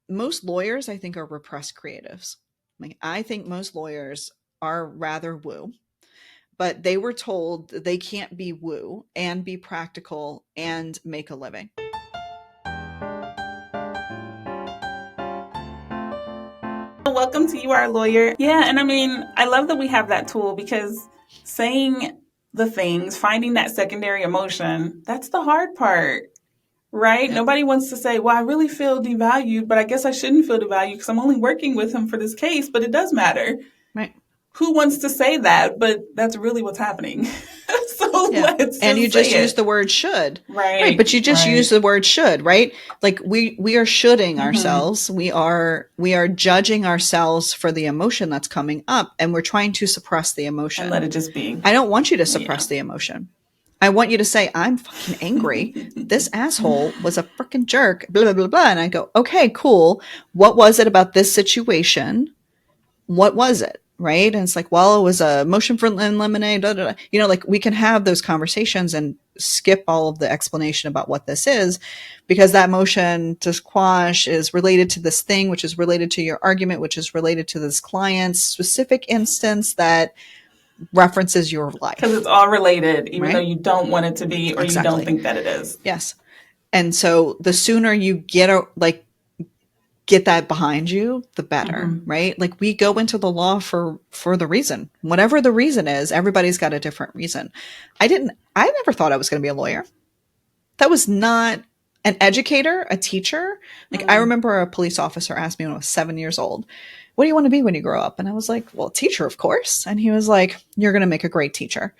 most lawyers, I think, are repressed creatives. Like, I think most lawyers are rather woo, but they were told they can't be woo and be practical and make a living. Welcome to You Are a Lawyer. Yeah, and I mean, I love that we have that tool because saying the things, finding that secondary emotion, that's the hard part, right? Yep. Nobody wants to say, well, I really feel devalued, but I guess I shouldn't feel devalued because I'm only working with him for this case, but it does matter. Right. Who wants to say that? But that's really what's happening. So Yeah. let's And you just say just use it. the word should. Right. Right, But you just use right. the word should, right? Like we are shoulding ourselves. We are judging ourselves for the emotion that's coming up, and we're trying to suppress the And emotion. let it just be. I don't want you to Yeah. suppress the emotion. I want you to say, I'm fucking angry. This asshole was a freaking jerk, blah, blah, blah, blah. And I go, okay, cool. What was it about this situation? What was it? Right. And it's like, well, it was a motion for lemonade. Da, da, da. Like we can have those conversations and skip all of the explanation about what this is, because that motion to squash is related to this thing, which is related to your argument, which is related to this client's specific instance that references your Because life. it's all related, even though Right. you don't want it to be or you don't Exactly. think that it is. Yes. And so the sooner you get that behind you, the better, Mm-hmm. right? Like we go into the law for the reason. Whatever the reason is, everybody's got a different reason. I never thought I was going to be a lawyer. That was not an educator, a teacher. Like I Mm. remember a police officer asked me when I was 7 years old, what do you want to be when you grow up? And I was like, well, teacher, of course. And he was like, you're going to make a great teacher.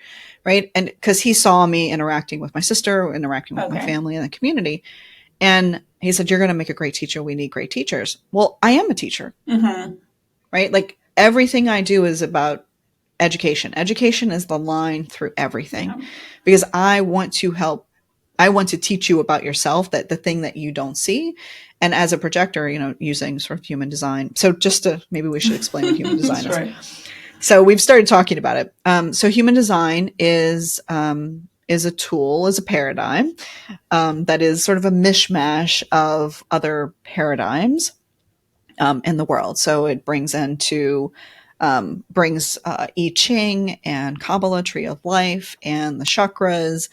Right. And because he saw me interacting with my sister, interacting with my Okay. family and the community. And he said, you're going to make a great teacher. We need great teachers. Well, I am a teacher, Mm-hmm. right? Like everything I do is about education. Education is the line through everything, Yeah. because I want to help. I want to teach you about yourself, that the thing that you don't see. And as a projector, using sort of human design. So maybe we should explain what human design is. Sure. So we've started talking about it. So human design is a tool, is a paradigm that is sort of a mishmash of other paradigms in the world. So it brings I Ching and Kabbalah, Tree of Life, and the chakras,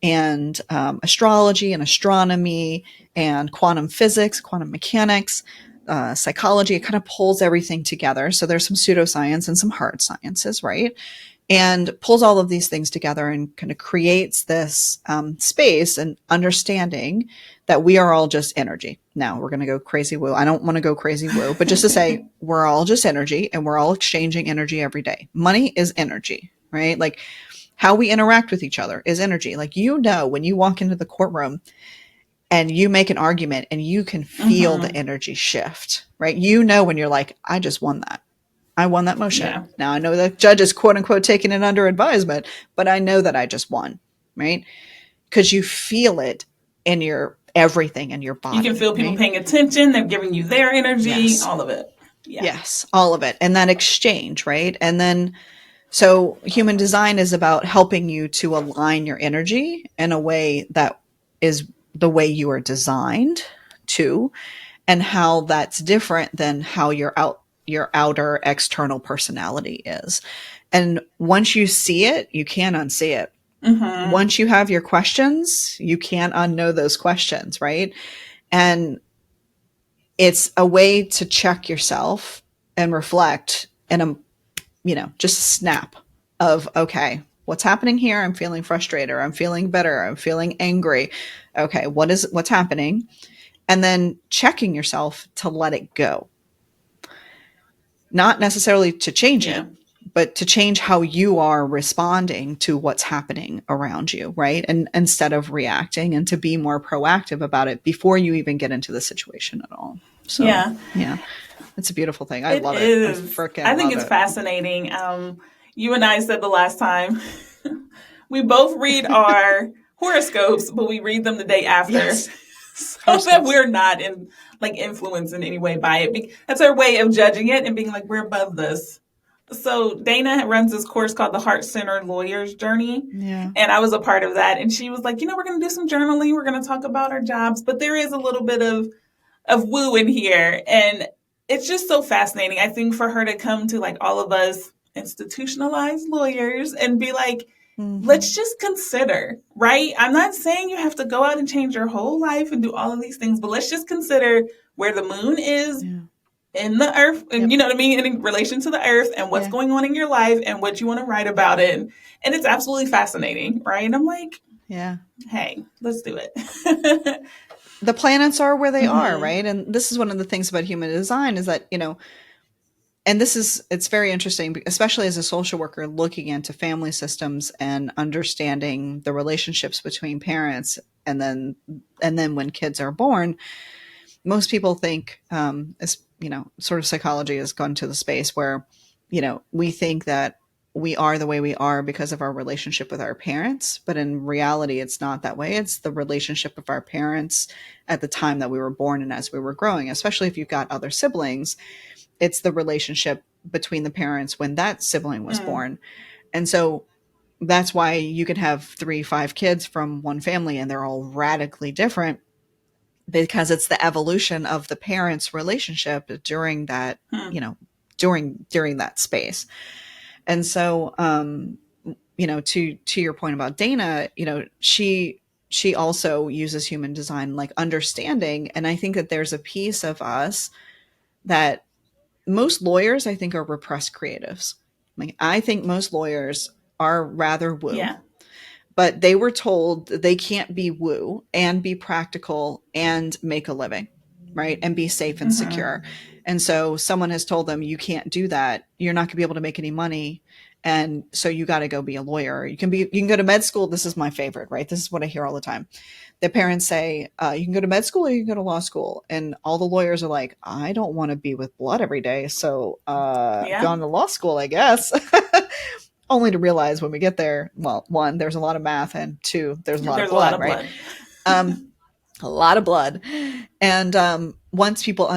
and astrology and astronomy and quantum physics, quantum mechanics, psychology. It kind of pulls everything together. So there's some pseudoscience and some hard sciences, right? And pulls all of these things together and kind of creates this space and understanding that we are all just energy. Now we're going to go crazy woo. I don't want to go crazy woo, but just to say we're all just energy, and we're all exchanging energy every day. Money is energy, right? Like how we interact with each other is energy. Like, when you walk into the courtroom and you make an argument and you can feel the Mm-hmm. energy shift, right? When you're like, I just won that. I won that motion. Yeah. Now I know the judge is quote unquote taking it under advisement, but I know that I just won, right? Because you feel it in your everything in your You can body, feel people right? paying attention. They're giving you their energy, Yes. all of it. Yeah. Yes. All of it. And that exchange, right? And then, so human design is about helping you to align your energy in a way that is the way you are designed to, and how that's different than how your outer external personality is. And once you see it, you can't unsee it. Mm-hmm. Once you have your questions, you can't unknow those questions, right? And it's a way to check yourself and reflect in just a snap of, okay, what's happening here? I'm feeling frustrated, or I'm feeling bitter, I'm feeling angry. Okay, what's happening? And then checking yourself to let it go. Not necessarily to change Yeah. it, but to change how you are responding to what's happening around you, right? And instead of reacting, and to be more proactive about it before you even get into the situation at all. So, Yeah. yeah, it's a beautiful thing. I It love it. I is. I freaking think love it's it. fascinating. You and I said the last time we both read our horoscopes, but we read them the day after. Yes. So that we're not influenced in any way by it. That's our way of judging it and being like, we're above this. So Dana runs this course called the Heart Centered Lawyer's Journey. Yeah. And I was a part of that. And she was like, we're going to do some journaling. We're going to talk about our jobs. But there is a little bit of of woo in here. And it's just so fascinating. I think for her to come to like all of us institutionalized lawyers and be like, Mm-hmm. let's just consider, right? I'm not saying you have to go out and change your whole life and do all of these things, but let's just consider where the moon is Yeah. in the earth, and Yep. you know what I mean, in relation to the earth and what's Yeah. going on in your life and what you want to write about it. And it's absolutely fascinating, right? And I'm like, Yeah. hey, let's do it. The planets are where they are, Mm-hmm. right? And this is one of the things about human design is that, and it's very interesting, especially as a social worker looking into family systems and understanding the relationships between parents and then when kids are born. Most people think, as sort of psychology has gone to the space where we think that we are the way we are because of our relationship with our parents, but in reality it's not that way. It's the relationship of our parents at the time that we were born and as we were growing, especially if you've got other siblings. It's the relationship between the parents when that sibling was Mm. born. And so that's why you can have 3, 5 kids from one family and they're all radically different, because it's the evolution of the parents' relationship during that, Hmm. during that space. And so, to your point about Dana, she also uses human design, like understanding. And I think that there's a piece of us that most lawyers, I think, are repressed creatives. Like, I think most lawyers are rather woo, Yeah. but they were told they can't be woo and be practical and make a living, right? And be safe and Mm-hmm. secure. And so someone has told them, you can't do that. You're not going to be able to make any money. And so you got to go be a lawyer. You can go to med school. This is my favorite, right? This is what I hear all the time. The parents say, you can go to med school or you can go to law school. And all the lawyers are like, I don't want to be with blood every day. So, Yeah. gone to law school, I guess. Only to realize when we get there, well, one, there's a lot of math, and two, there's a lot of There's a lot blood, of right? blood. Um, a lot of blood. And once people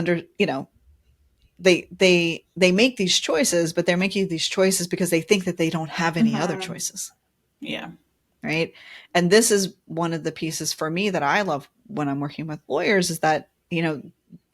they make these choices, but they're making these choices because they think that they don't have any other Mm-hmm. choices, Yeah. right? And this is one of the pieces for me that I love when I'm working with lawyers, is that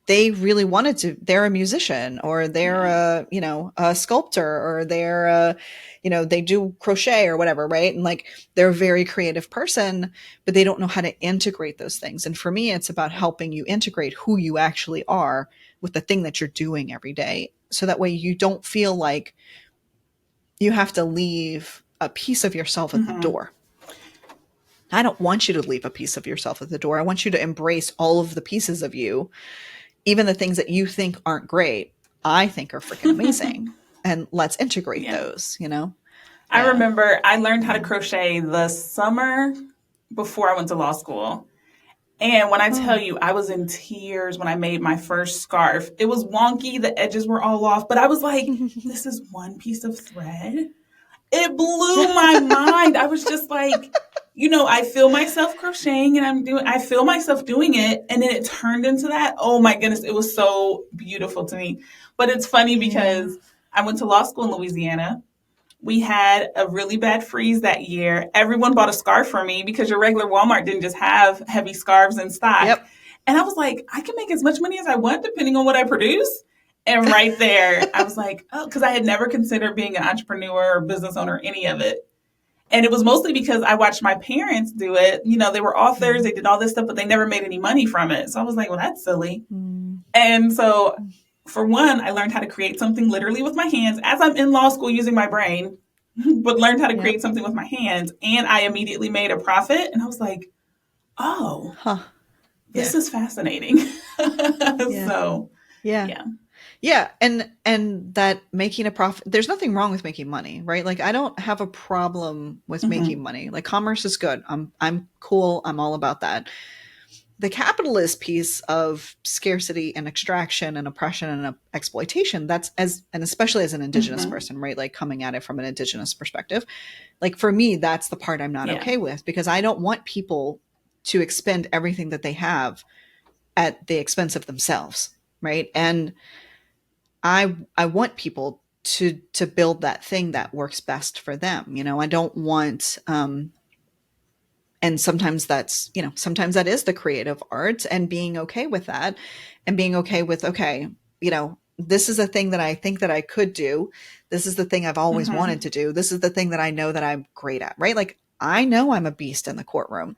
they really wanted to, they're a musician, or they're Yeah. a sculptor, or they're they do crochet or whatever, right? And like, they're a very creative person, but they don't know how to integrate those things. And for me, it's about helping you integrate who you actually are with the thing that you're doing every day, so that way you don't feel like you have to leave a piece of yourself at the Mm-hmm. door. I don't want you to leave a piece of yourself at the door. I want you to embrace all of the pieces of you, even the things that you think aren't great, I think are freaking amazing. And let's integrate Yeah. those. I Yeah. remember I learned how to Yeah. crochet the summer before I went to law school. And when I tell Oh. you, I was in tears when I made my first scarf. It was wonky, the edges were all off, but I was like, this is one piece of thread. It blew my mind. I was just like, I feel myself crocheting and I feel myself doing it. And then it turned into that. Oh my goodness. It was so beautiful to me. But it's funny Yeah. because I went to law school in Louisiana. We had a really bad freeze that year. Everyone bought a scarf for me because your regular Walmart didn't just have heavy scarves in stock. Yep. And I was like, I can make as much money as I want depending on what I produce. And right there, I was like, oh, because I had never considered being an entrepreneur or business owner, any of it. And it was mostly because I watched my parents do it. They were authors, Mm. they did all this stuff, but they never made any money from it. So I was like, well, that's silly. Mm. And so, for one, I learned how to create something literally with my hands as I'm in law school using my brain, but learned how to Yep. create something with my hands. And I immediately made a profit. And I was like, oh, Huh. this Yeah. is fascinating. Yeah. So, Yeah. yeah. Yeah. And that making a profit, there's nothing wrong with making money, right? Like, I don't have a problem with making Mm-hmm. money. Like, commerce is good. I'm cool. I'm all about that. The capitalist piece of scarcity and extraction and oppression and exploitation, that's and especially as an indigenous Mm-hmm. person, right? Like, coming at it from an indigenous perspective, like, for me, that's the part I'm not Yeah. okay with, because I don't want people to expend everything that they have at the expense of themselves, right? And I want people to build that thing that works best for them. I don't want And sometimes that's, sometimes that is the creative art, and being okay with that, and being okay with, okay, this is a thing that I think that I could do. This is the thing I've always wanted Mm-hmm. to do. This is the thing that I know that I'm great at, right? Like, I know I'm a beast in the courtroom.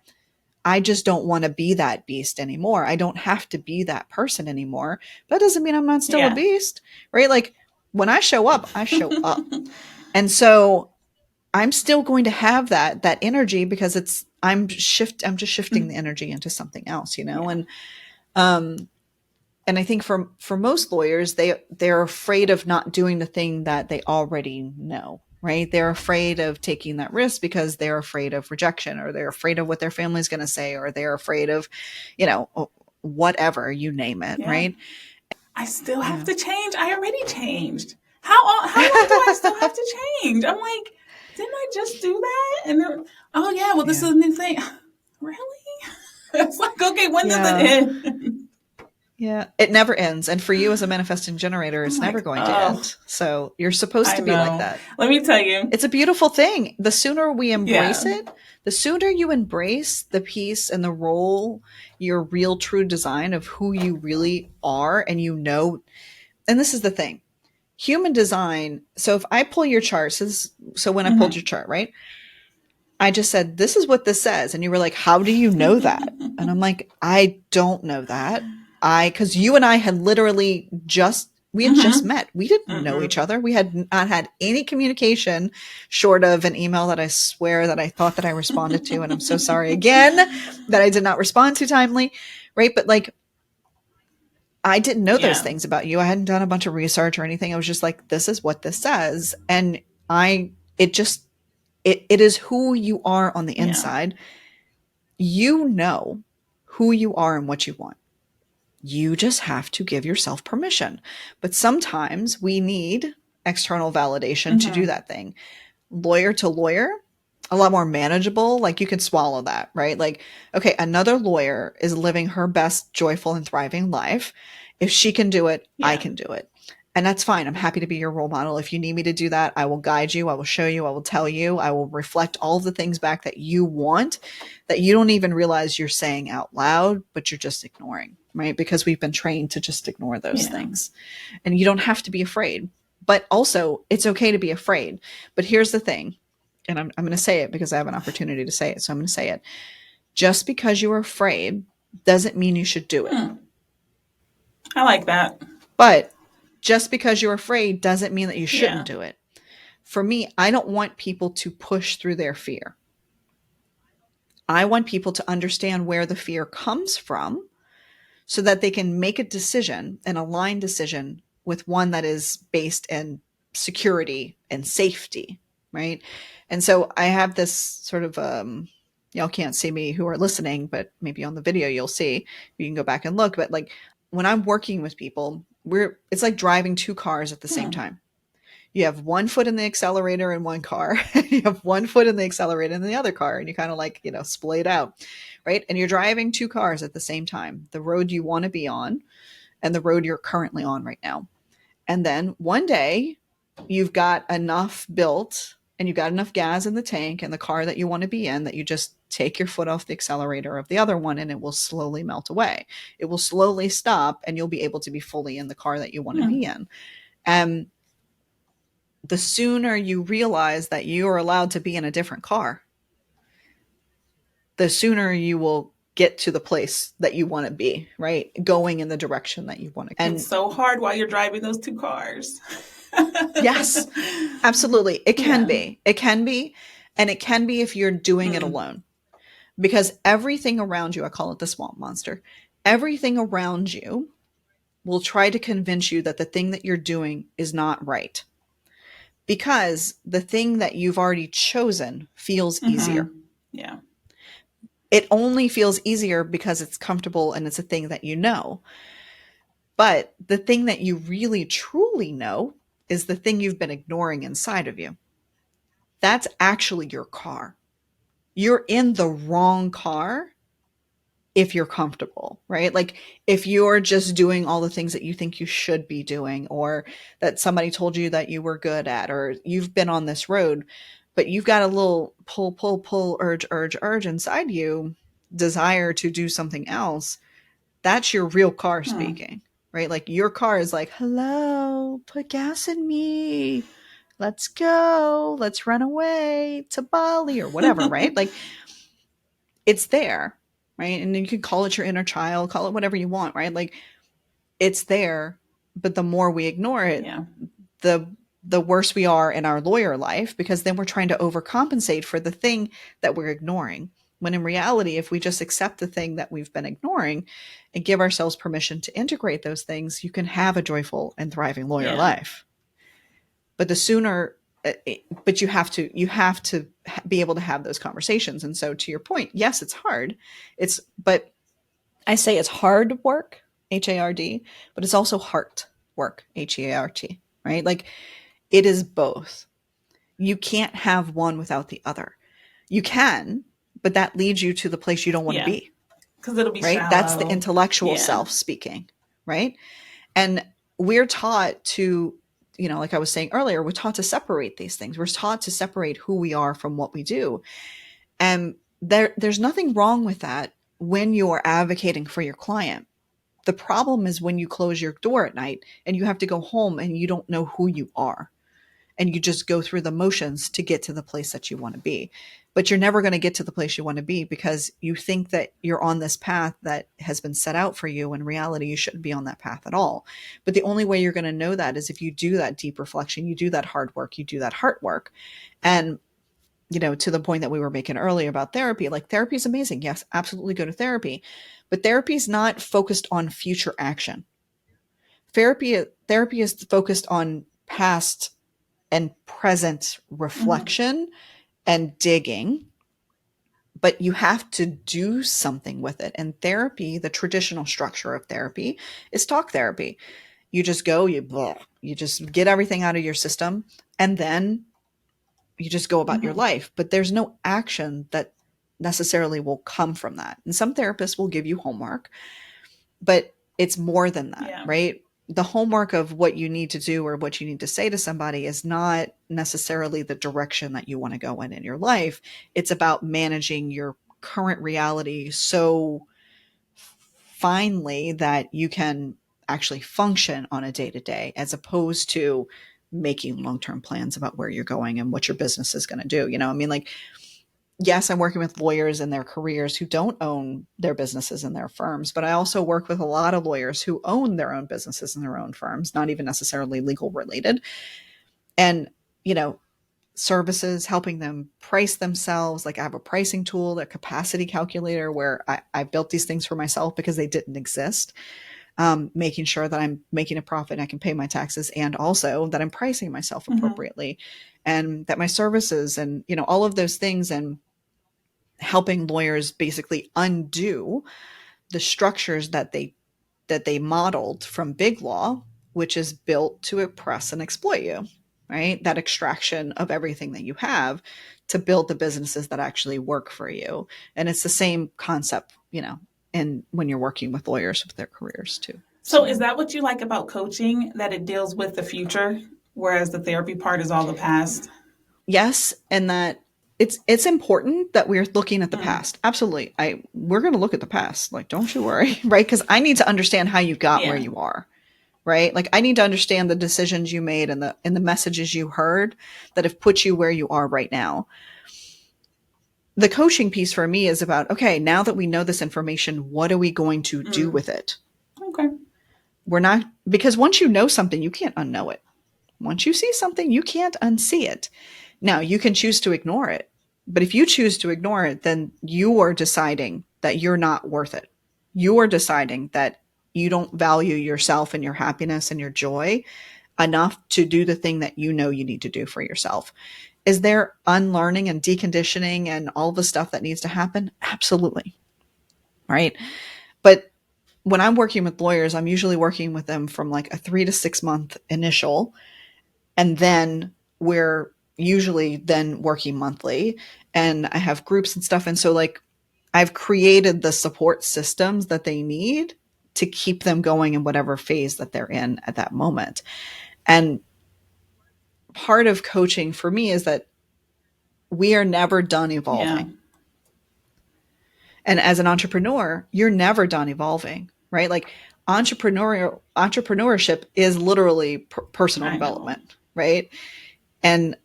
I just don't want to be that beast anymore. I don't have to be that person anymore. That doesn't mean I'm not still a Yeah. beast, right? Like, when I show up, I show up. And so I'm still going to have that energy, because I'm just shifting the energy into something else, Yeah. um and I think for most lawyers, they're afraid of not doing the thing that they already know, right? They're afraid of taking that risk because they're afraid of rejection, or they're afraid of what their family's going to say, or they're afraid of, whatever, you name it, Yeah. right? I still have Yeah. to change. I already changed. How long do I still have to change? I'm like, didn't I just do that? And then, oh yeah, well this Yeah. is a new thing. Really? It's like, okay, when does it Yeah. end? Yeah, it never ends. And for you as a manifesting generator, I'm it's never like, going to oh, end. So you're supposed I to be like know. that. Let me tell you. It's a beautiful thing. The sooner we embrace Yeah. it, the sooner you embrace the piece and the role, your real true design of who you really are, and and this is the thing. Human design, so if I pull your chart, so when I pulled your Mm-hmm. chart, right? I just said, this is what this says. And you were like, how do you know that? And I'm like, I don't know that. Because you and I had literally we had just Mm-hmm. met. We didn't know each Mm-mm. other. We had not had any communication short of an email that I swear that I thought that I responded to. And I'm so sorry again that I did not respond too timely. Right. But like, I didn't know those Yeah. things about you. I hadn't done a bunch of research or anything. I was just like, this is what this says. And it just, it is who you are on the Yeah. inside. You know who you are and what you want. You just have to give yourself permission. But sometimes we need external validation to do Mm-hmm. that thing. Lawyer to lawyer, a lot more manageable. Like, you can swallow that, right? Like, okay, another lawyer is living her best, joyful, and thriving life. If she can do it, I Yeah. can do it. And that's fine. I'm happy to be your role model. If you need me to do that, I will guide you. I will show you. I will tell you. I will reflect all of the things back that you want, that you don't even realize you're saying out loud, but you're just ignoring, right? Because we've been trained to just ignore those Yeah. things. And you don't have to be afraid. But also, it's okay to be afraid. But here's the thing, and I'm going to say it because I have an opportunity to say it. So I'm going to say it. Just because you're afraid doesn't mean you should do it. Hmm. I like that. But just because you're afraid doesn't mean that you shouldn't Yeah. do it. For me, I don't want people to push through their fear. I want people to understand where the fear comes from, so that they can make a decision, an aligned decision, with one that is based in security and safety, right? And so I have this sort of, y'all can't see me who are listening, but maybe on the video you'll see. You can go back and look. But like, when I'm working with people, it's like driving two cars at the same Hmm. time. You have one foot in the accelerator in one car, and you have one foot in the accelerator in the other car, and you kind of like, split out, right? And you're driving two cars at the same time, the road you want to be on and the road you're currently on right now. And then one day you've got enough built and you've got enough gas in the tank and the car that you want to be in, that you just take your foot off the accelerator of the other one, and it will slowly melt away. It will slowly stop, and you'll be able to be fully in the car that you want to Hmm. be in. And the sooner you realize that you are allowed to be in a different car, the sooner you will get to the place that you want to be, right? Going in the direction that you want to. It's And so hard while you're driving those two cars. yes, absolutely. It can Yeah. be. It can be. And it can be if you're doing it Mm. alone. Because everything around you, I call it the swamp monster, everything around you will try to convince you that the thing that you're doing is not right. Because the thing that you've already chosen feels easier. Mm-hmm. Yeah. It only feels easier because it's comfortable and it's a thing that you know. But the thing that you really truly know is the thing you've been ignoring inside of you. That's actually your car. You're in the wrong car if you're comfortable, right? Like, if you're just doing all the things that you think you should be doing, or that somebody told you that you were good at, or you've been on this road. but you've got a little pull, pull, pull, urge, urge, urge inside you, desire to do something else. That's your real car Hmm. speaking, right? Like your car is like, hello, put gas in me. Let's go. Let's run away to Bali or whatever, right? Like it's there, right? And you can call it your inner child, call it whatever you want, right? Like it's there, but the more we ignore it, Yeah. the the worse we are in our lawyer life, because then we're trying to overcompensate for the thing that we're ignoring. When in reality, if we just accept the thing that we've been ignoring and give ourselves permission to integrate those things, you can have a joyful and thriving lawyer Yeah. life. But the sooner but you have to be able to have those conversations. And so to your point, yes, it's hard. But I say it's hard work, HARD, but it's also heart work, HEART, right? Like it is both. You can't have one without the other. You can, but that leads you to the place you don't want to Yeah. be, Because it'll be right? That's the shallow. intellectual Yeah. self speaking, right? And we're taught to, like I was saying earlier, we're taught to separate these things. We're taught to separate who we are from what we do. And there's nothing wrong with that when you are advocating for your client. The problem is when you close your door at night and you have to go home and you don't know who you are, and you just go through the motions to get to the place that you want to be. But you're never going to get to the place you want to be because you think that you're on this path that has been set out for you. In reality, you shouldn't be on that path at all. But the only way you're going to know that is if you do that deep reflection, you do that hard work, you do that heart work. And to the point that we were making earlier about therapy, like therapy is amazing. Yes, absolutely go to therapy. But therapy is not focused on future action. Therapy is focused on past and present Hmm. reflection and digging, but you have to do something with it. And therapy, the traditional structure of therapy is talk therapy. You just go, you just get everything out of your system, and then you just go about your Hmm. life. But there's no action that necessarily will come from that. And some therapists will give you homework, but it's more than that, Yeah. right? The homework of what you need to do or what you need to say to somebody is not necessarily the direction that you want to go in your life. It's about managing your current reality so finely that you can actually function on a day to day, as opposed to making long term plans about where you're going and what your business is going to do. I mean, like, yes, I'm working with lawyers in their careers who don't own their businesses and their firms, but I also work with a lot of lawyers who own their own businesses and their own firms, not even necessarily legal related. And, you know, services, helping them price themselves. Like I have a pricing tool, a capacity calculator where I built these things for myself because they didn't exist. Making sure that I'm making a profit and I can pay my taxes, and also that I'm pricing myself Hmm. appropriately, and that my services and, all of those things, and helping lawyers basically undo the structures that they modeled from big law, which is built to oppress and exploit you, right? That extraction of everything that you have to build the businesses that actually work for you. And it's the same concept, and when you're working with lawyers with their careers too. So is So that what you like about coaching, that it deals with the future, whereas the therapy part is all the past? yes, and that it's important that we're looking at the Mm. past. Absolutely. We're going to look at the past. Like, don't you worry, right? Because I need to understand how you got where Yeah. you are, right? Like I need to understand the decisions you made and the messages you heard that have put you where you are right now. The coaching piece for me is about, okay, now that we know this information, what are we going to do Mm. with it? Okay. We're not, because once you know something, you can't unknow it. Once you see something, you can't unsee it. Now, you can choose to ignore it, but if you choose to ignore it, then you are deciding that you're not worth it. You are deciding that you don't value yourself and your happiness and your joy enough to do the thing that you know you need to do for yourself. Is there unlearning and deconditioning and all the stuff that needs to happen? Absolutely. Right. But when I'm working with lawyers, I'm usually working with them from like a 3 to 6 month initial. And then we're usually then working monthly, and I have groups and stuff. And so, like, I've created the support systems that they need to keep them going in whatever phase that they're in at that moment. And part of coaching for me is that we are never done Yeah. evolving. And as an entrepreneur, you're never done evolving, right? Like entrepreneurship is literally personal I know. development, right? And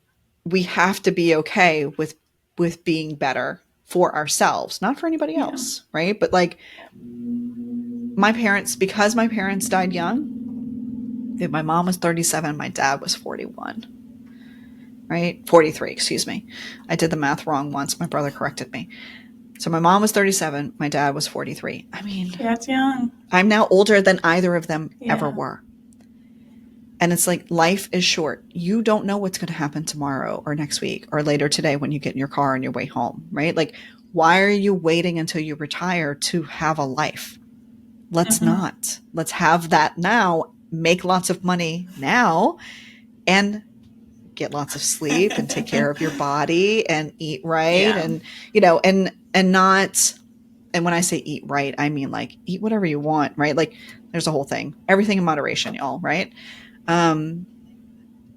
we have to be okay with being better for ourselves, not for anybody Yeah. else, right? But like my parents, because my parents died young, my mom was 37, my dad was 41, right? 43, excuse me. I did the math wrong once. My brother corrected me. So my mom was 37, my dad was 43. I mean, That's young. I'm now older than either of them ever Yeah. were. And it's like life is short. You don't know what's going to happen tomorrow or next week or later today when you get in your car on your way home, right? Like, why are you waiting until you retire to have a life? Let's Mm-hmm. not. Let's have that now, make lots of money now, and get lots of sleep and take care of your body and eat right. Yeah. And, and not, and when I say eat right, I mean like eat whatever you want, right? Like there's a whole thing, everything in moderation, y'all, right? Um,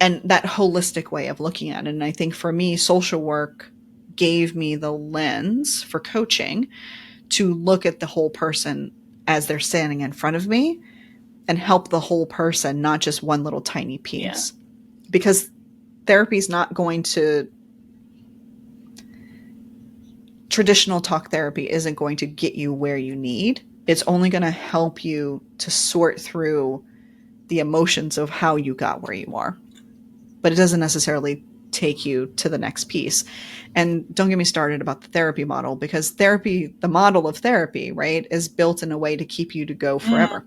and that holistic way of looking at it. And I think for me, social work gave me the lens for coaching to look at the whole person as they're standing in front of me and help the whole person, not just one little tiny Yeah. piece. Because therapy is not going to, traditional talk therapy isn't going to get you where you need. It's only going to help you to sort through the emotions of how you got where you are. But it doesn't necessarily take you to the next piece. And don't get me started about the therapy model, because therapy, the model of therapy, right, is built in a way to keep you to go Mm. forever.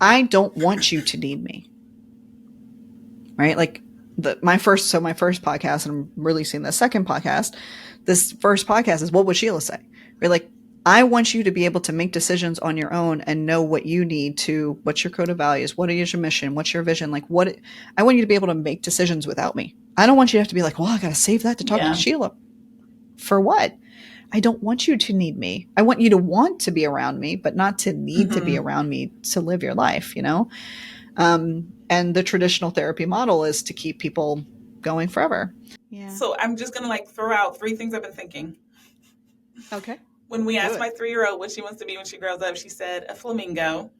I don't want you to need me, right? Like my first podcast, and I'm releasing the second podcast. This first podcast is what would Sheila say? We're like, I want you to be able to make decisions on your own and know what you need to, what's your code of values? What is your mission? What's your vision? Like I want you to be able to make decisions without me. I don't want you to have to be like, well, I got to save that to talk to Yeah. Sheila. For what? I don't want you to need me. I want you to want to be around me, but not to need to be Mm-hmm. around me to live your life, And the traditional therapy model is to keep people going forever. Yeah. So I'm just gonna like throw out three things I've been thinking. Okay. When we Do asked my it. 3-year-old what she wants to be when she grows up, she said a flamingo.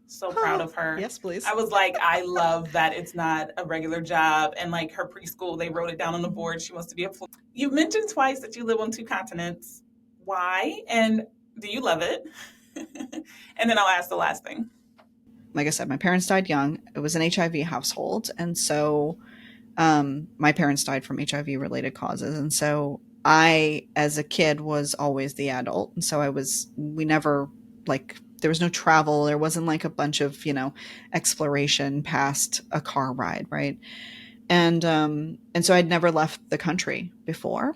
So proud of her. Yes, please. I was like, I love that it's not a regular job. And like her preschool, they wrote it down on the board. She wants to be a flamingo. You mentioned twice that you live on two continents. Why? And do you love it? And then I'll ask the last thing. Like I said, my parents died young. It was an HIV household. And so my parents died from HIV related causes. And so I, as a kid, was always the adult. And so we never, like, there was no travel. There wasn't like a bunch of, exploration past a car ride. Right. And so I'd never left the country before.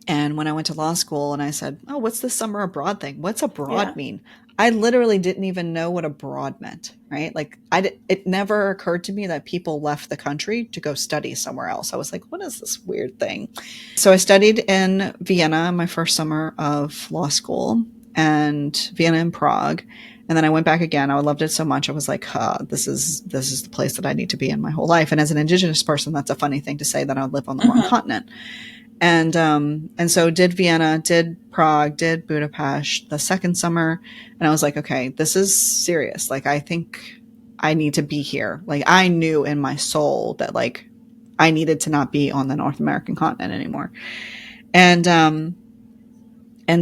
And when I went to law school and I said, oh, what's the summer abroad thing? What's Yeah. abroad mean? I literally didn't even know what abroad meant, right? Like it never occurred to me that people left the country to go study somewhere else. I was like, what is this weird thing? So I studied in Vienna my first summer of law school, and Vienna and Prague. And then I went back again. I loved it so much. I was like, this is the place that I need to be in my whole life. And as an Indigenous person, that's a funny thing to say, that I live on the wrong Mm-hmm. continent. And so did Vienna, did Prague, did Budapest the second summer. And I was like, okay, this is serious. Like, I think I need to be here. Like, I knew in my soul that like I needed to not be on the North American continent anymore. And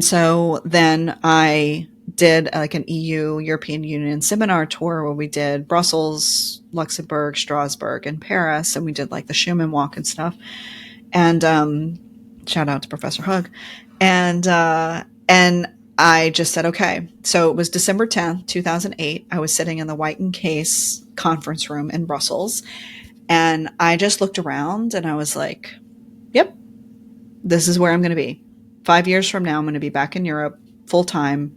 so then I did like an EU, European Union seminar tour where we did Brussels, Luxembourg, Strasbourg, and Paris. And we did like the Schumann walk and stuff. And shout out to Professor Hug. And I just said, okay. So it was December 10th, 2008. I was sitting in the White and Case conference room in Brussels. And I just looked around and I was like, yep, this is where I'm going to be. 5 years from now, I'm going to be back in Europe full time,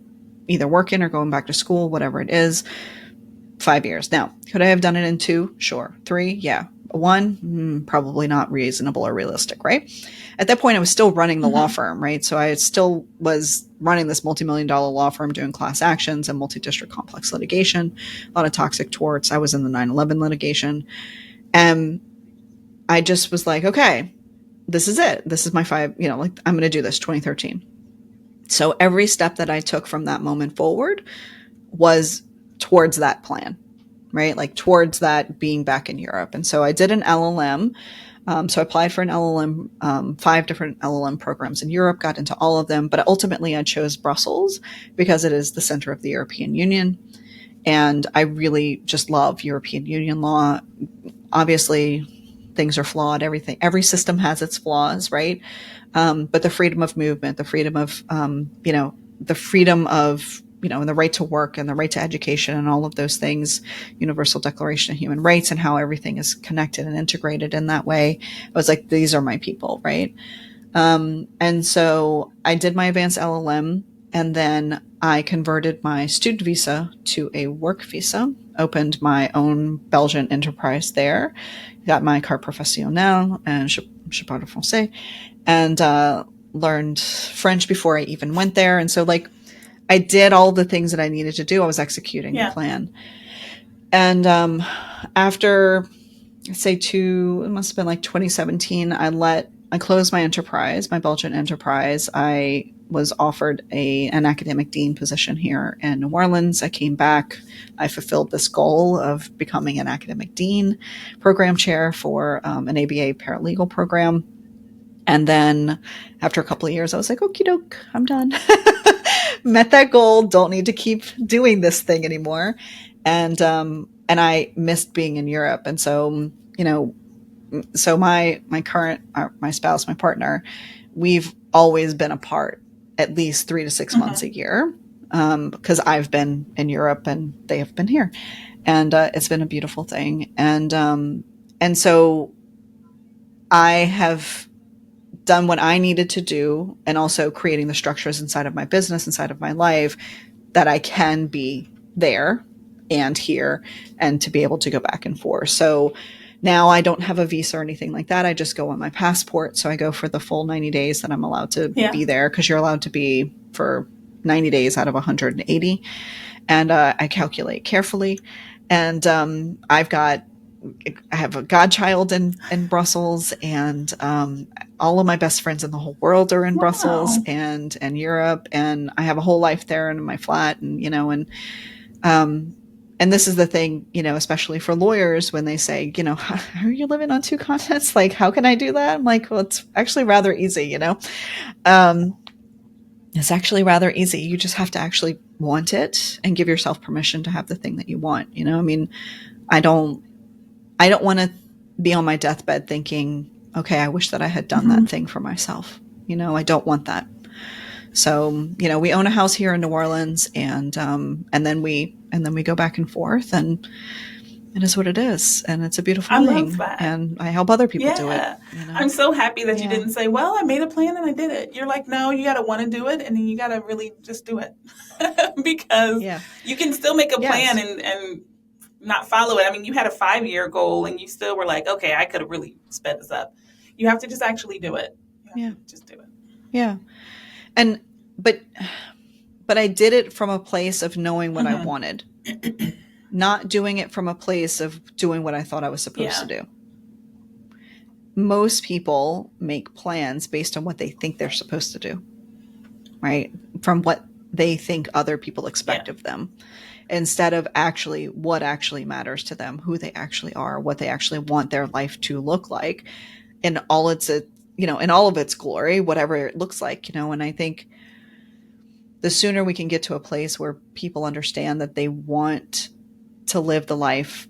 either working or going back to school, whatever it is. 5 years. Now, could I have done it in 2? Sure. 3? Yeah. 1? Probably not reasonable or realistic, right? At that point, I was still running the law Mm-hmm. firm, right? So I still was running this multi-million-dollar law firm doing class actions and multi-district complex litigation, a lot of toxic torts. I was in the 9/11 litigation. And I just was like, okay, this is it. This is my 5, like I'm going to do this 2013. So every step that I took from that moment forward was towards that plan, right? Like towards that being back in Europe. And so I did an LLM. So I applied for an LLM, 5 different LLM programs in Europe, got into all of them, but ultimately I chose Brussels because it is the center of the European Union. And I really just love European Union law. Obviously, things are flawed. Every system has its flaws, right? But the freedom of movement, the freedom of, the freedom of, and the right to work and the right to education and all of those things, Universal Declaration of Human Rights, and how everything is connected and integrated in that way. I was like, these are my people, right? And so I did my advanced LLM, and then I converted my student visa to a work visa, opened my own Belgian enterprise there, got my carte professionnelle and je parle français, and learned French before I even went there. And so like I did all the things that I needed to do. I was executing the plan. And after, say, it must have been like 2017, I closed my enterprise, my Belgian enterprise. I was offered an academic dean position here in New Orleans. I came back. I fulfilled this goal of becoming an academic dean, program chair for an ABA paralegal program. And then after a couple of years, I was like, okie doke, I'm done. Met that goal. Don't need to keep doing this thing anymore. And I missed being in Europe. And so, so my current, my spouse, my partner, we've always been apart at least 3 to 6 months a year. Because I've been in Europe and they have been here, and it's been a beautiful thing. And so I have done what I needed to do, and also creating the structures inside of my business, inside of my life, that I can be there and here and to be able to go back and forth. So now I don't have a visa or anything like that. I just go on my passport. So I go for the full 90 days that I'm allowed to be there, because you're allowed to be for 90 days out of 180. And I calculate carefully. And I have a godchild in Brussels, and all of my best friends in the whole world are in Brussels and Europe, and I have a whole life there in my flat, and this is the thing, especially for lawyers, when they say, how are you living on 2 continents? Like, how can I do that? I'm like, well, it's actually rather easy, it's actually rather easy. You just have to actually want it and give yourself permission to have the thing that you want. I don't want to be on my deathbed thinking, okay, I wish that I had done that thing for myself. I don't want that. So, we own a house here in New Orleans, and then we go back and forth, and it is what it is. And it's a beautiful thing. Love that. And I help other people do it. I'm so happy that you didn't say, well, I made a plan and I did it. You're like, no, you got to want to do it, and then you got to really just do it. Because you can still make a plan and not follow it. I mean, you had a 5-year goal and you still were like, okay, I could have really sped this up. You have to just actually do it. Just do it. Yeah. But I did it from a place of knowing what I wanted, not doing it from a place of doing what I thought I was supposed to do. Most people make plans based on what they think they're supposed to do, right? From what they think other people expect of them, instead of actually what actually matters to them, who they actually are, what they actually want their life to look like in all its, in all of its glory, whatever it looks like, and I think the sooner we can get to a place where people understand that they want to live the life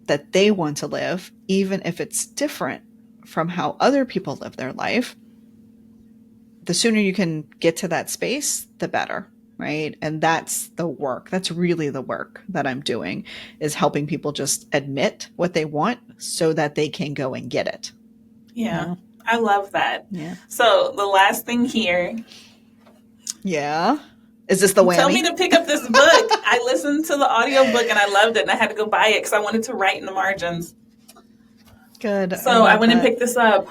that they want to live, even if it's different from how other people live their life, the sooner you can get to that space, the better, right? And that's the work. That's really the work that I'm doing, is helping people just admit what they want so that they can go and get it. Yeah, I love that. Yeah. So the last thing here. Yeah. Is this the whammy? Tell me to pick up this book. I listened to the audiobook and I loved it, and I had to go buy it because I wanted to write in the margins. Good. So I went and picked this up.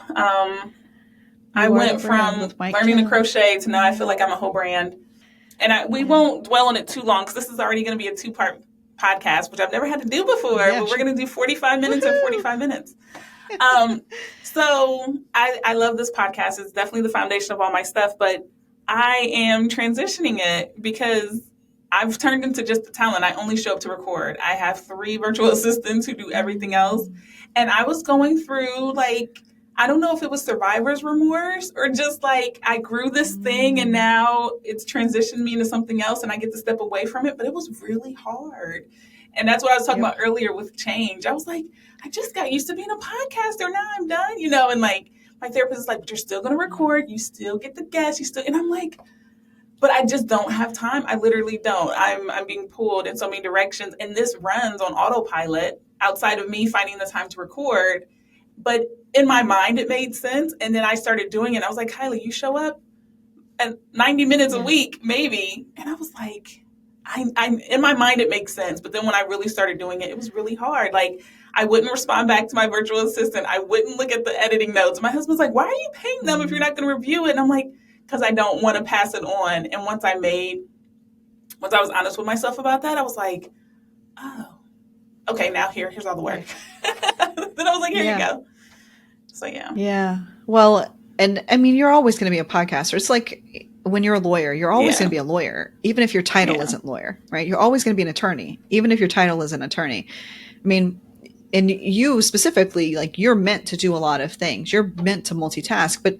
I went from learning to crochet to now I feel like I'm a whole brand. And we won't dwell on it too long because this is already going to be a 2-part podcast, which I've never had to do before. But we're going to do 45 minutes and 45 minutes. Um, so I love this podcast. It's definitely the foundation of all my stuff, but I am transitioning it because I've turned into just a talent. I only show up to record. I have three virtual assistants who do everything else. And I was going through like, I don't know if it was survivor's remorse or just like I grew this thing and now it's transitioned me into something else and I get to step away from it. But it was really hard. And that's what I was talking Yep. about earlier with change. I was like, I just got used to being a podcaster. Now I'm done, you know, and like my therapist is like, but you're still going to record. You still get the guests. You still, and I'm like, but I just don't have time. I literally don't. I'm being pulled in so many directions. And this runs on autopilot outside of me finding the time to record. But in my mind, it made sense. And then I started doing it. I was like, Kylie, you show up at 90 minutes a Yeah. week, maybe. And I was like, I in my mind it makes sense, but then when I really started doing it, it was really hard. Like I wouldn't respond back to my virtual assistant. I wouldn't look at the editing notes. My husband's like, "Why are you paying them if you're not going to review it?" And I'm like, "Because I don't want to pass it on." And once I was honest with myself about that, I was like, "Oh, okay. Now here's all the work." Right. Then I was like, "Here you Yeah. go." So yeah, Yeah. Well, and I mean, you're always going to be a podcaster. It's like when you're a lawyer, you're always going yeah, to be a lawyer, even if your title yeah. isn't lawyer, right? You're always going to be an attorney, even if your title is an attorney. I mean, and you specifically, like you're meant to do a lot of things. You're meant to multitask, but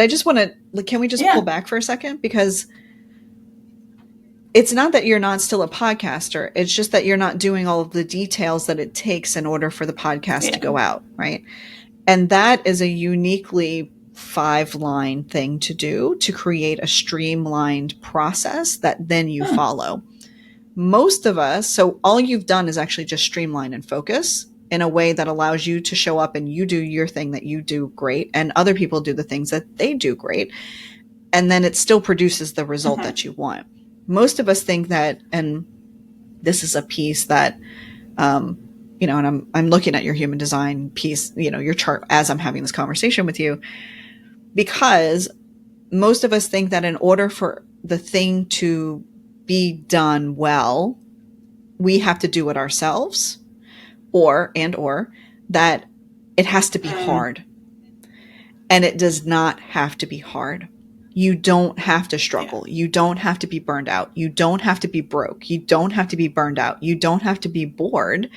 I just want to, like, can we just pull Yeah. back for a second? Because it's not that you're not still a podcaster. It's just that you're not doing all of the details that it takes in order for the podcast to Yeah. go out, right? And that is a uniquely 5-line thing to do to create a streamlined process that then you Hmm. follow. Most of us, so all you've done is actually just streamline and focus in a way that allows you to show up and you do your thing that you do great and other people do the things that they do great. And then it still produces the result Hmm. that you want. Most of us think that, and this is a piece that, um, and I'm looking at your human design piece, your chart as I'm having this conversation with you, because most of us think that in order for the thing to be done well, we have to do it ourselves, or that it has to be Mm. hard. And it does not have to be hard. You don't have to Yeah. struggle. You don't have to be burned out. You don't have to be broke. You don't have to be burned out. You don't have to be bored.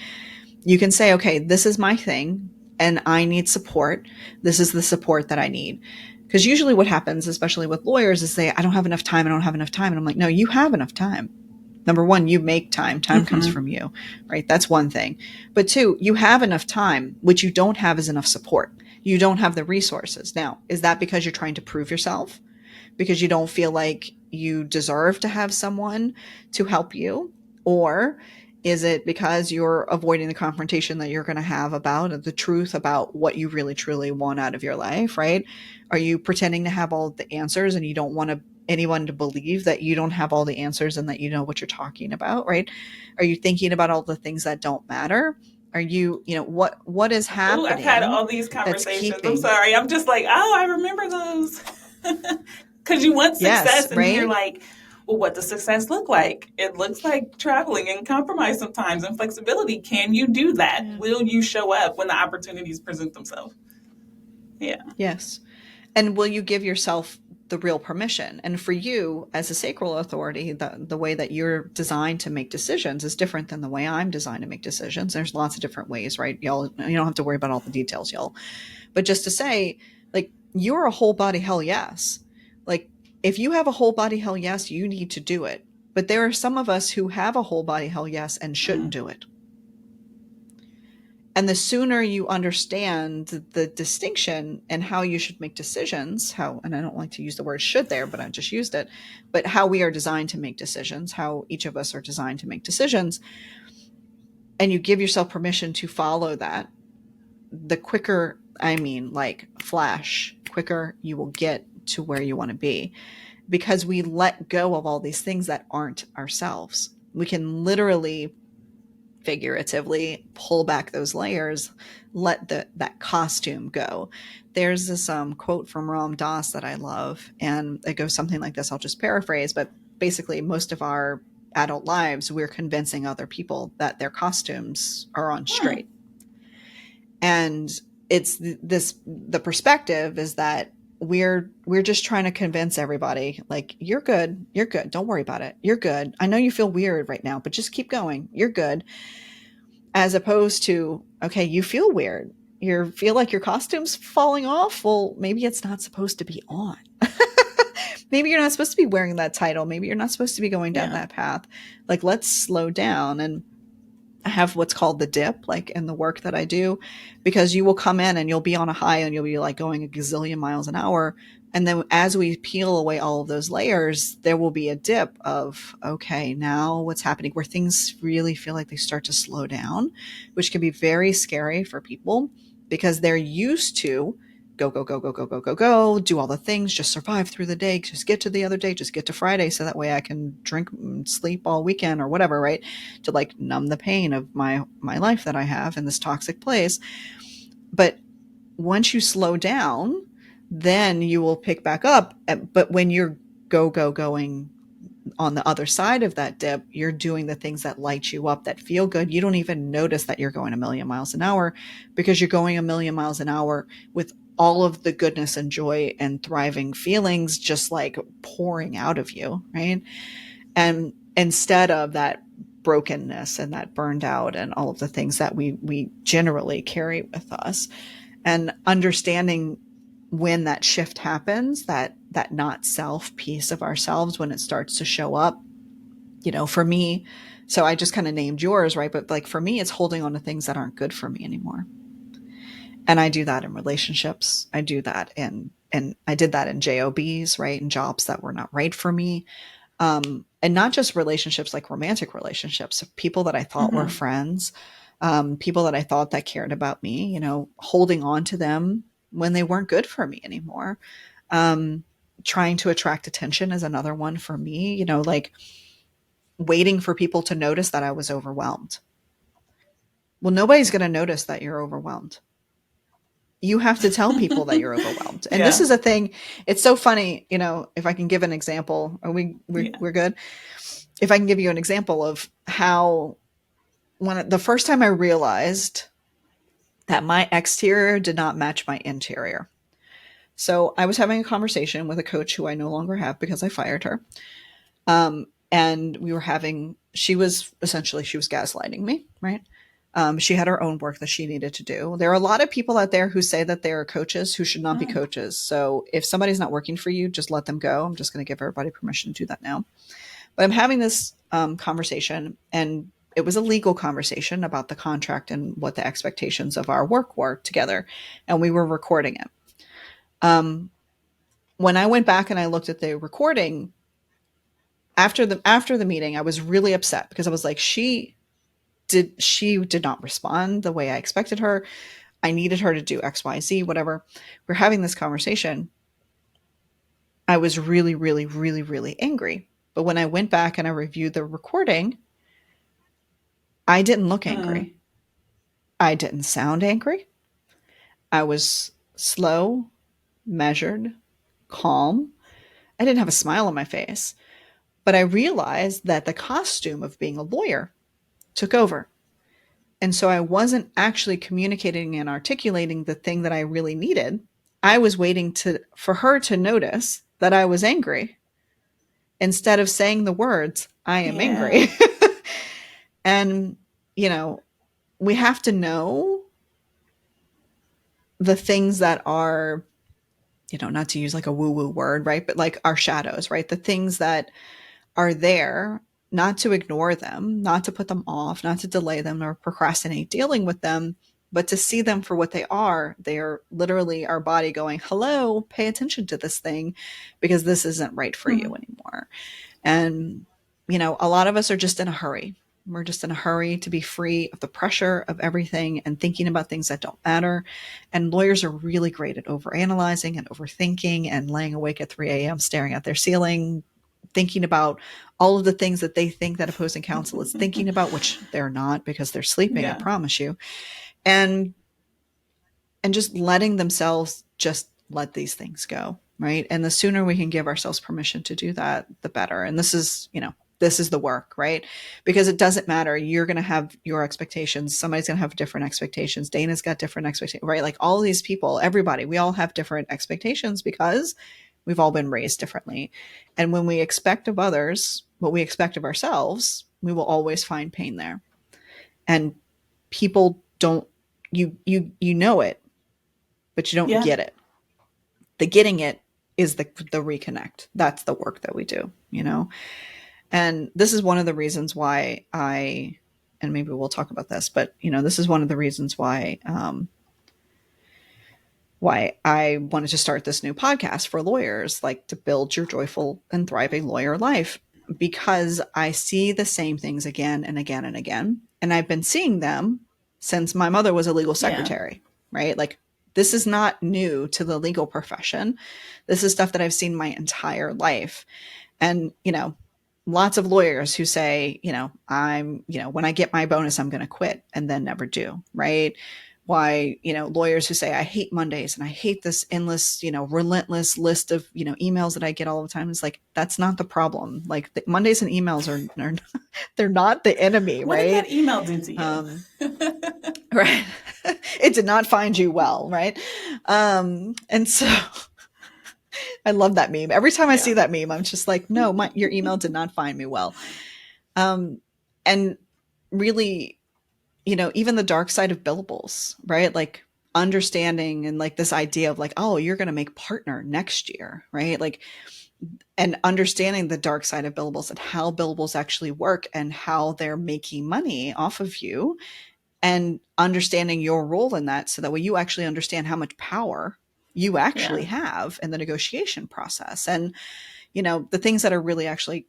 You can say, okay, this is my thing and I need support. This is the support that I need. Because usually what happens, especially with lawyers, is say, I don't have enough time. I don't have enough time. And I'm like, no, you have enough time. Number one, you make time. Time comes Hmm. from you, right? That's one thing. But two, you have enough time. What you don't have is enough support. You don't have the resources. Now, is that because you're trying to prove yourself? Because you don't feel like you deserve to have someone to help you? Or is it because you're avoiding the confrontation that you're going to have about the truth about what you really truly want out of your life, right? Are you pretending to have all the answers and you don't want anyone to believe that you don't have all the answers and that you know what you're talking about, right? Are you thinking about all the things that don't matter? Are you, what is Ooh, I've had happening all these that's conversations. I'm keeping? sorry. I'm just like, oh, I remember those. Because you want Yes, success, and then you're right? like, well, what does success look like? It looks like traveling and compromise sometimes and flexibility. Can you do that? Yeah. Will you show up when the opportunities present themselves? Yeah. Yes. And will you give yourself the real permission? And for you, as a sacral authority, the way that you're designed to make decisions is different than the way I'm designed to make decisions. There's lots of different ways, right? Y'all, you don't have to worry about all the details, y'all. But just to say, like, you're a whole body hell yes. Like, if you have a whole body hell yes, you need to do it. But there are some of us who have a whole body hell yes and shouldn't Mm. do it. And the sooner you understand the distinction and how you should make decisions, and I don't like to use the word should there, but I just used it, but how we are designed to make decisions, how each of us are designed to make decisions, and you give yourself permission to follow that, the quicker, I mean, like flash, quicker you will get to where you want to be, because we let go of all these things that aren't ourselves. We can literally, figuratively, pull back those layers, let that costume go. There's this quote from Ram Dass that I love, and it goes something like this. I'll just paraphrase, but basically, most of our adult lives, we're convincing other people that their costumes are on Hmm. straight. And it's this, the perspective is that we're just trying to convince everybody, like, you're good, don't worry about it, you're good, I know you feel weird right now, but just keep going, you're good. As opposed to, okay, you feel weird, you feel like your costume's falling off, well, maybe it's not supposed to be on. Maybe you're not supposed to be wearing that title, maybe you're not supposed to be going down Yeah. that path. Like, let's slow down. And I have what's called the dip, like in the work that I do, because you will come in and you'll be on a high and you'll be like going a gazillion miles an hour. And then as we peel away all of those layers, there will be a dip of, okay, now what's happening, where things really feel like they start to slow down, which can be very scary for people because they're used to go, go, go, go, go, go, go, go, do all the things, just survive through the day, just get to the other day, just get to Friday so that way I can drink and sleep all weekend or whatever, right? To like numb the pain of my life that I have in this toxic place. But once you slow down, then you will pick back up. But when you're going on the other side of that dip, you're doing the things that light you up, that feel good. You don't even notice that you're going a million miles an hour because you're going a million miles an hour with all of the goodness and joy and thriving feelings just like pouring out of you, right? And instead of that brokenness and that burned out and all of the things that we generally carry with us, and understanding when that shift happens, that not self piece of ourselves, when it starts to show up, for me. So I just kind of named yours, right? But like for me, it's holding on to things that aren't good for me anymore. And I do that in relationships. I do that and I did that in jobs, right? In jobs that were not right for me. And not just relationships, like romantic relationships, people that I thought were Mm-hmm. friends, people that I thought that cared about me, holding on to them when they weren't good for me anymore. Um, Trying to attract attention is another one for me, like waiting for people to notice that I was overwhelmed. Well, nobody's going to notice that you're overwhelmed. You have to tell people that you're overwhelmed. And this Yeah. is a thing. It's so funny, if I can give an example, are Yeah. we're good. If I can give you an example of how, when the first time I realized that my exterior did not match my interior. So I was having a conversation with a coach who I no longer have because I fired her. And we were having, she was gaslighting me, right? She had her own work that she needed to do. There are a lot of people out there who say that they are coaches who should not be Mm. coaches. So if somebody's not working for you, just let them go. I'm just going to give everybody permission to do that now. But I'm having this conversation, and it was a legal conversation about the contract and what the expectations of our work were together. And we were recording it. Um, when I went back and I looked at the recording after the meeting, I was really upset because I was like, she did not respond the way I expected her. I needed her to do XYZ, whatever. We're having this conversation. I was really, really, really, really angry. But when I went back and I reviewed the recording, I didn't look Mm. angry. I didn't sound angry. I was slow, measured, calm. I didn't have a smile on my face. But I realized that the costume of being a lawyer took over. And so I wasn't actually communicating and articulating the thing that I really needed. I was waiting for her to notice that I was angry instead of saying the words, I am Yeah. angry. And, you know, we have to know the things that are, not to use like a woo woo word, right? But like our shadows, right? The things that are there, not to ignore them, not to put them off, not to delay them or procrastinate dealing with them, but to see them for what they are. They are literally our body going, hello, pay attention to this thing because this isn't right for you Mm. anymore. And, a lot of us are just in a hurry. We're just in a hurry to be free of the pressure of everything and thinking about things that don't matter. And lawyers are really great at overanalyzing and overthinking and laying awake at 3 a.m. staring at their ceiling, thinking about all of the things that they think that opposing counsel is thinking about, which they're not because they're sleeping, I Yeah. promise you. And just letting themselves just let these things go, right? And the sooner we can give ourselves permission to do that, the better. And this is, this is the work, right? Because it doesn't matter. You're going to have your expectations. Somebody's going to have different expectations. Dana's got different expectations, right? Like all these people, everybody, we all have different expectations because we've all been raised differently. And when we expect of others what we expect of ourselves, we will always find pain there. And people don't, you know it, but you don't Yeah. get it. The getting it is the reconnect. That's the work that we do, you know? And this is one of the reasons why and maybe we'll talk about this, but you know, this is one of the reasons why I wanted to start this new podcast for lawyers, like to build your joyful and thriving lawyer life, because I see the same things again and again and again. And I've been seeing them since my mother was a legal Yeah. secretary, right? Like this is not new to the legal profession. This is stuff that I've seen my entire life. And, you know, lots of lawyers who say, when I get my bonus, I'm going to quit and then never do, right? Why, lawyers who say, I hate Mondays and I hate this endless, relentless list of, emails that I get all the time. It's like, that's not the problem. Like Mondays and emails are they're not the enemy, What did right? that email do to you? Right. It did not find you well, right? And so I love that meme. Every time I Yeah. see that meme, I'm just like, no, your email did not find me well. And really, even the dark side of billables, right? Like understanding and like this idea of like, oh, you're going to make partner next year, right? Like, and understanding the dark side of billables and how billables actually work and how they're making money off of you, and understanding your role in that so that way you actually understand how much power you actually Yeah. have in the negotiation process. And, the things that are really actually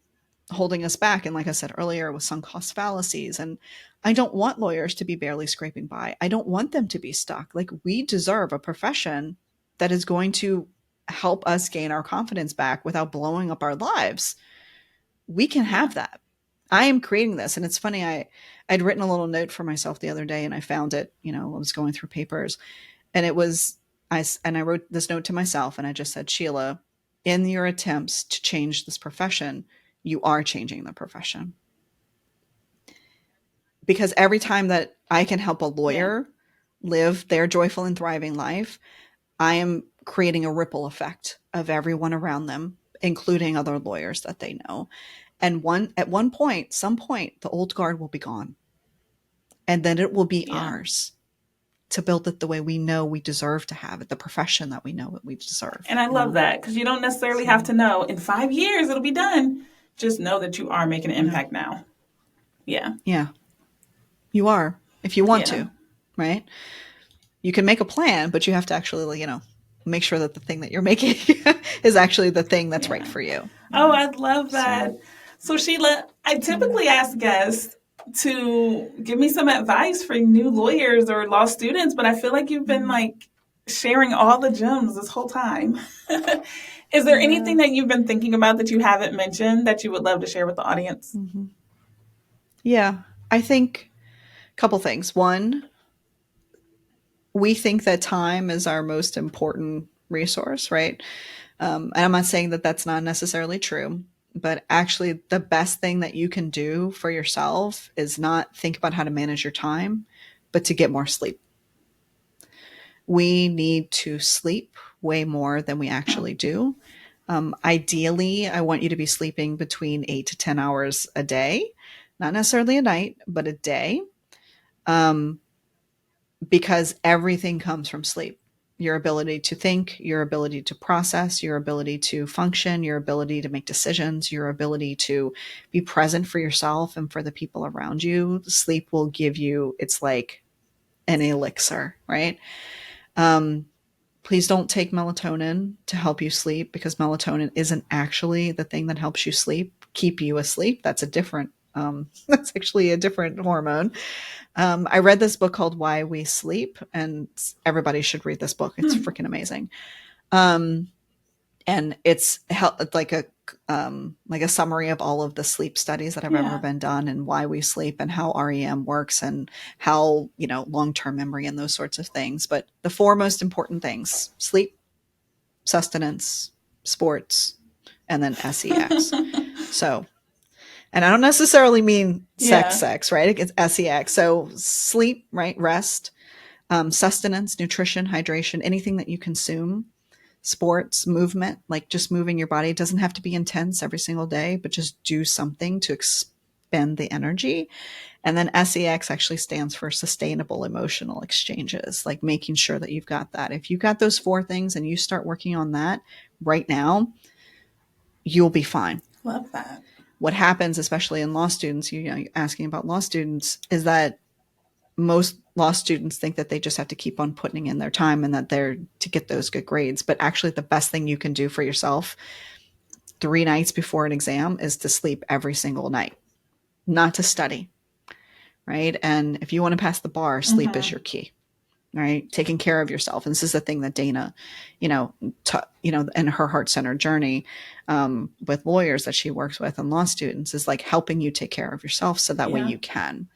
holding us back. And like I said earlier, with sunk cost fallacies. And I don't want lawyers to be barely scraping by. I don't want them to be stuck. Like we deserve a profession that is going to help us gain our confidence back without blowing up our lives. We can Yeah. have that. I am creating this. And it's funny, I'd written a little note for myself the other day and I found it, I was going through papers, and it was, I wrote this note to myself and I just said, Sheila, in your attempts to change this profession, you are changing the profession. Because every time that I can help a Yeah. lawyer live their joyful and thriving life, I am creating a ripple effect of everyone around them, including other lawyers that they know. And at one point, some point, the old guard will be gone. And then it will be Yeah. ours to build it the way we know we deserve to have it, the profession that we know that we deserve, And I love that because you don't necessarily have So, to know in 5 years it'll be done. Just know that you are making an no. impact now. Yeah. Yeah, you are, if you want Yeah. to, right? You can make a plan, but you have to actually, make sure that the thing that you're making is actually the thing that's right Yeah. for you. Oh, I love So, that. So, Sheila, I yeah. typically ask guests to give me some advice for new lawyers or law students, but I feel like you've been Mm. like sharing all the gems this whole time. Is there Yeah. anything that you've been thinking about that you haven't mentioned that you would love to share with the audience? Mm-hmm. Yeah. I think a couple things. One, we think that time is our most important resource, right? And I'm not saying that that's not necessarily true, but actually, the best thing that you can do for yourself is not think about how to manage your time, but to get more sleep. We need to sleep way more than we actually do. Ideally, I want you to be sleeping between 8 to 10 hours a day, not necessarily a night, but a day, um, because everything comes from sleep. Your ability to think, your ability to process, your ability to function, your ability to make decisions, your ability to be present for yourself and for the people around you. Sleep will give you, it's like an elixir, right? Um, Please don't take melatonin to help you sleep, because melatonin isn't actually the thing that helps you sleep, keep you asleep. That's a different, that's actually a different hormone. I read this book called Why We Sleep, and everybody should read this book. It's Hmm. freaking amazing. Um, and it's like a summary of all of the sleep studies that have ever Yeah. been done, and why we sleep and how REM works and how, long-term memory and those sorts of things. But the four most important things: sleep, sustenance, sports, and then sex. So And I don't necessarily mean Yeah. sex, right? It's sex. So sleep, right? Rest, sustenance, nutrition, hydration, anything that you consume, sports, movement, like just moving your body. It doesn't have to be intense every single day, but just do something to expend the energy. And then sex actually stands for sustainable emotional exchanges, like making sure that you've got that. If you've got those four things and you start working on that right now, you'll be fine. Love that. What happens, especially in law students, you're asking about law students, is that most law students think that they just have to keep on putting in their time and that they're to get those good grades. But actually, the best thing you can do for yourself 3 nights before an exam is to sleep every single night, not to study, right? And if you want to pass the bar, sleep is Mm-hmm. your key, right? Taking care of yourself. And this is the thing that Dana, in her heart centered journey with lawyers that she works with and law students is like helping you take care of yourself so that way Yeah. you can.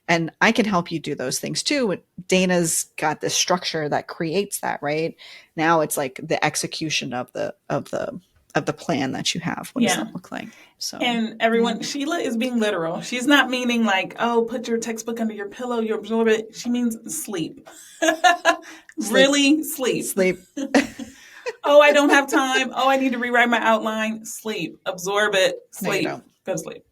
And I can help you do those things too. Dana's got this structure that creates that, right? Now it's like the execution of the plan that you have. What does Yeah. that look like? So And yeah. everyone, Sheila is being literal. She's not meaning like, oh, put your textbook under your pillow, you absorb it. She means sleep. Sleep. Really sleep. Sleep. Oh, I don't have time. Oh, I need to rewrite my outline. Sleep. Absorb it. No, you Sleep. don't. Go to sleep.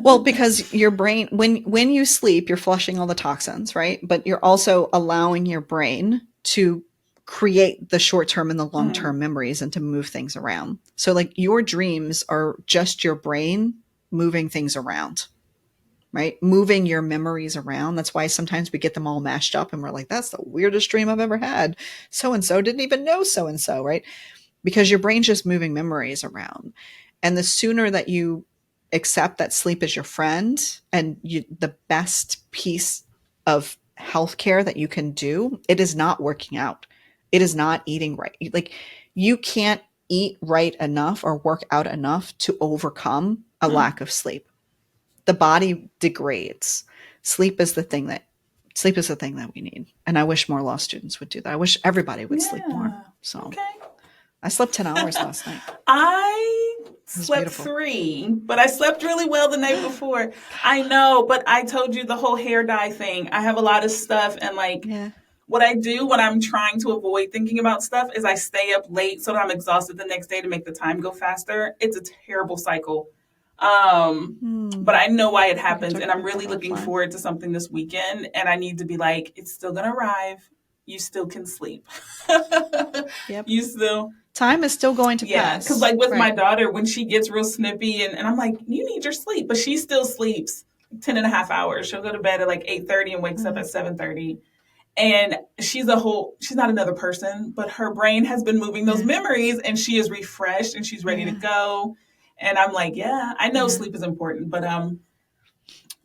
Well, because your brain, when you sleep, you're flushing all the toxins, right? But you're also allowing your brain to create the short term and the long Mm. term memories and to move things around. So, like, your dreams are just your brain moving things around, right? Moving your memories around. That's why sometimes we get them all mashed up and we're like, that's the weirdest dream I've ever had. So and so didn't even know so and so, right? Because your brain's just moving memories around. And the sooner that you accept that sleep is your friend and the best piece of healthcare that you can do, it is not working out. It is not eating right. Like, you can't eat right enough or work out enough to overcome a Hmm. lack of sleep. The body degrades. Sleep is the thing that sleep is the thing that we need. And I wish more law students would do that. I wish everybody would sleep more. Yeah. So Okay. I slept 10 hours last night. I It was slept beautiful. 3, but I slept really well the night before. I know, but I told you the whole hair dye thing. I have a lot of stuff, and like Yeah. what I do when I'm trying to avoid thinking about stuff is I stay up late so that I'm exhausted the next day to make the time go faster. It's a terrible cycle. But I know why it We can happens, talk and I'm about that really looking offline. forward to something this weekend. And I need to be like, it's still gonna arrive. You still can sleep. Yep. You still, Time is still going to yeah. Because pass. like with my Right. daughter, when she gets real snippy, and I'm like, you need your sleep, but she still sleeps 10 and a half hours. She'll go to bed at like 8:30 and wakes up Mm-hmm. at 7:30. And she's not another person, but her brain has been moving those Yeah. memories, and she is refreshed and she's ready to Yeah. go. And I'm like, yeah, I know Yeah. sleep is important, but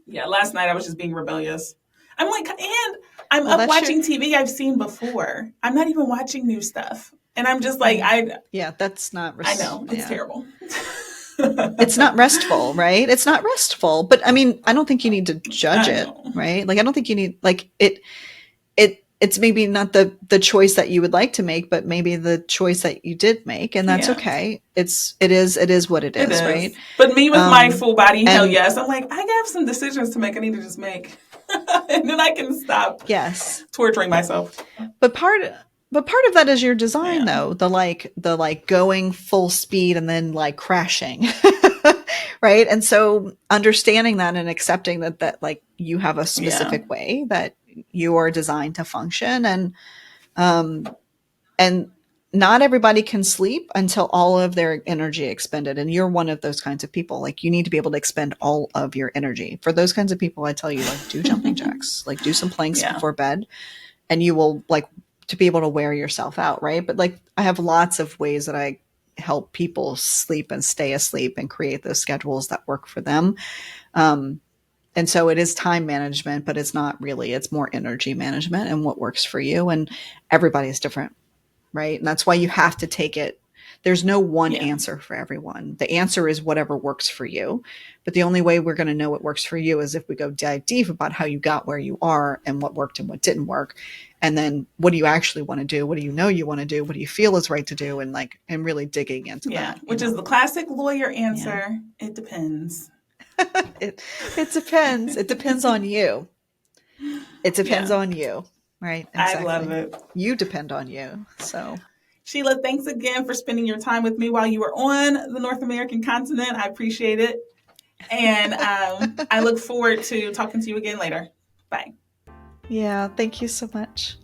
yeah, last night I was just being rebellious. I'm like, and I'm Well, up that's your, watching TV I've seen before. I'm not even watching new stuff. And I'm just like, yeah. Yeah. That's not, I know, it's yeah. terrible. It's not restful, right? It's not restful. But I mean, I don't think you need to judge I it, know. right? Like, I don't think you need, like, it's maybe not the choice that you would like to make, but maybe the choice that you did make, and that's Yeah, okay. It is what it it is, right? is. But me with my Um, full body, hell and yes. I'm like, I have some decisions to make. I need to just make. And then I can stop yes, torturing myself. but part of that is your design, Yeah. though. The going full speed and then like crashing. Right? And so understanding that and accepting that like you have a Yeah. specific way that you are designed to function, um and not everybody can sleep until all of their energy expended, and you're one of those kinds of people. Like, you need to be able to expend all of your energy. For those kinds of people, I tell you, like, do jumping jacks, like do some planks Yeah. before bed, and you will, like, to be able to wear yourself out, right? But like, I have lots of ways that I help people sleep and stay asleep and create those schedules that work for them. um, and so it is time management, but it's not really, it's more energy management and what works for you, and everybody is different, right? And that's why you have to take it. There's no one Yeah. answer for everyone. The answer is whatever works for you. But the only way we're going to know what works for you is if we go dive deep about how you got where you are and what worked and what didn't work. And then what do you actually want to do? What do you know you want to do? What do you feel is right to do? And really digging into Yeah. that, Which is the classic lawyer Yeah. answer. It depends. It depends. It depends on you. It depends Yeah. on you. Right? I love Exactly. it. You depend on you. So Sheila, thanks again for spending your time with me while you were on the North American continent. I appreciate it. And I look forward to talking to you again later. Bye. yeah, thank you so much.